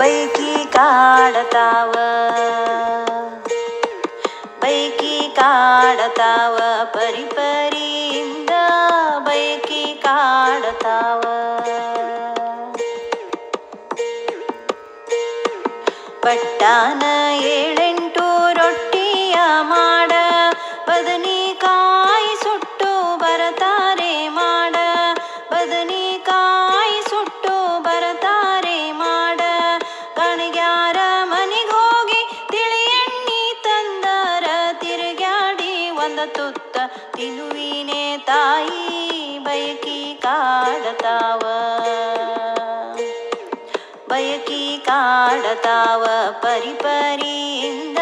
ಬೈಕಿ ಕಾಡತಾವ ಬೈಕಿ ಕಾಡತಾವ ಪರಿಪರಿಯಿಂದ ಬೈಕಿ ಕಾಡತಾವ ಪಟ್ಟಾನ ಏಳೆಂಟು ರೊಟ್ಟಿಯ ಮಾಡ ಬದನಿಕಾಯಿ ಸುಟ್ಟು ಬರತಾರೆ ಮಾಡ ಬದನಿಕಾಯಿ ಸುಟ್ಟು ಬರತಾರೆ ಮಾಡ ಕಣಿಗ್ಯಾರ ಮನಿಗೋಗಿ ತಿಳಿ ಎಣ್ಣಿ ತಂದರ ತಿರುಗ್ಯಾಡಿ ಒಂದ ತುತ್ತ ತಿನ್ನುವಿನೇ ತಾಯಿ ಬಯಕಿ ಕಾಡತಾವ ಬಯಕಿ ಕಾಡತಾವ ಪರಿಪರಿಯಿಂದ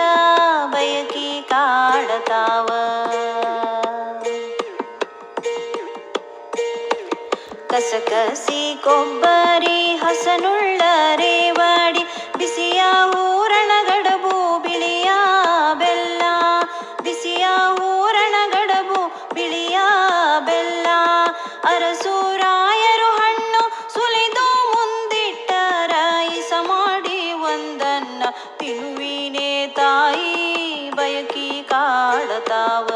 ಬಯಕಿ ಕಾಡತಾವ ಕಸಕಸಿ ಕೊಬ್ಬರಿ ಹಸನುಳ್ಳ ರೇವಡಿ ಬಿಸಿಯ ಹೂರಣ ಗಡಬು ಬಿಳಿಯ ಬೆಲ್ಲ ಬಿಸಿಯ ಹೂರಣ ಗಡಬು ಬಿಳಿಯ ಬೆಲ್ಲ ಅರಸುರಾಯರು ಹಣ್ಣು ಸುಲಿದು ಮುಂದಿಟ್ಟರ ಇಸ ಮಾಡಿ ಒಂದನ್ನ ತಿನ್ನುವಿನೇ ತಾಯಿ ಬಯಕಿ ಕಾಡತಾವ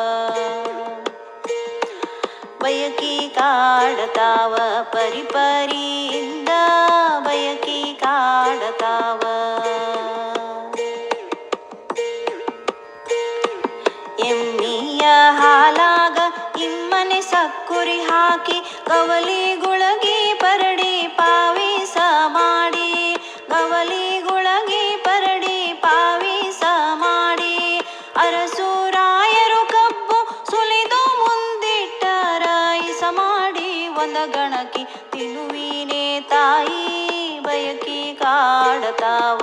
ಬಯಕಿ ಕಾಡತಾವ ಪರಿಪರಿಯಿಂದ ಬಯಕಿ ಕಾಡತಾವ ಎಮ್ಮಿಯ ಹಾಲಾಗ ಇಮ್ಮನೆ ಸಕ್ಕುರಿ ಹಾಕಿ ಕವಲಿ ಗುಳಗಿ ಪರಡಿ ಪಾವಿಸ ಮಾಡಿ ಕವಲಿ ಗುಳಗಿ ಪರಡಿ ಪಾವಿಸ ಮಾಡಿ ಅರಸುರಾಯರು ಕಬ್ಬು ಸುಲಿದು ಮುಂದಿಟ್ಟರ ಇಸ ಮಾಡಿ ಒಂದ ಗಣಕಿ ತಿನ್ನುವಿನೇ ತಾಯಿ ಬಯಕಿ ಕಾಡತಾವ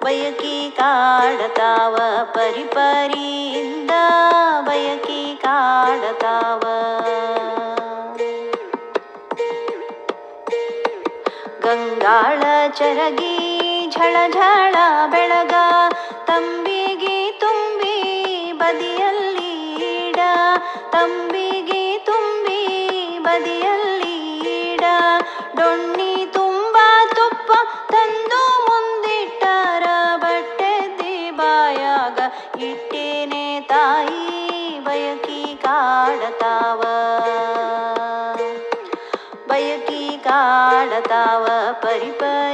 ಬಯಕಿ ಕಾಡತಾವ ಪರಿಪರಿಯಿಂದ ಬಯಕಿ ಕಾಡತಾವ ಗಂಗಾಳ ಚರಗಿ ಝಳ ಝಳ ಬೆಳಗ ತಂಬಿಗಿ ತುಂಬಿ ಬದಿಯಲ್ಲಿ ಇಡ ತಂಬಿಗಿ ತುಂಬಿ ಬದಿಯಲ್ಲಿ ಇಡ ಡೊಣ್ಣಿ ತುಂಬ ತುಪ್ಪ ತಂದು ಮುಂದಿಟ್ಟರ ಬಟ್ಟೆದ್ದಿ ಬಾಯಾಗ ಇಟ್ಟೇನೆ ತಾಯಿ ಬಯಕಿ ಕಾಡತಾವ ಬಯಕಿ ಕಾಡತಾವ ಪರಿಪರಿ